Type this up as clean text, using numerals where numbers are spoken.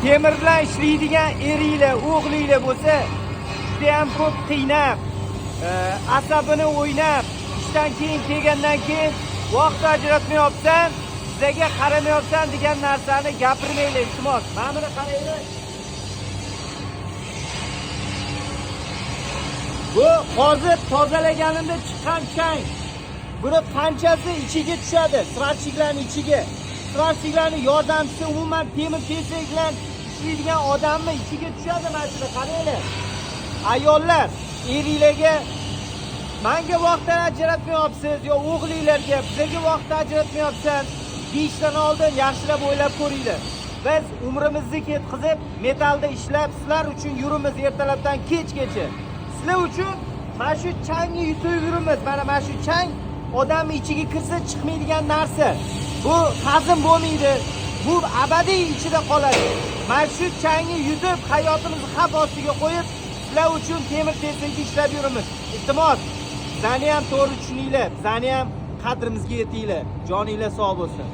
temir bilan ishlaydigan eringlar, o'g'linglar bo'lsa, juda ham ko'p qiynab, asabini o'ynab, ishdan keyin kelgandan keyin vaqt ajratmayapsan, sizlarga qaramayapsan degan narsani gapirmanglar, iltimos. Mana buni qaranglar. Bu hozir tozalaganimda chiqqan chang. Buni qanchasi ichiga tushadi? Sirachiklarning ichiga. Sirachiklarning yordamchisi umuman temir tezlik bilan ishlaydigan odamni ichiga tushadi mana shuni qaranglar. Ayollar, eringlarga menga vaqt ajratmayapsiz yo o'g'linglarga bizga vaqt ajratmayapsan deyishdan oldin yaxshilab o'ylab ko'ringlar. Biz umrimizni ketkizib, metalda ishlab, sizlar uchun yurimiz ertalabdan kechgacha. Sizlar uchun mana shu changni yutib yurimiz. Mana shu chang odam ichiga kirsa chiqmaydigan narsa. Bu hazm bo'lmaydi. Bu abadiy ichida qoladi. Mana shu changni yutib, hayotimizni xavf ostiga qo'yib, sizlar uchun temir tezlikda ishlab yurimiz. Iltimos, bizani ham to'g'ri tushuninglar, bizani ham qadrimizga yetinglar. Joninglar sog' bo'lsin.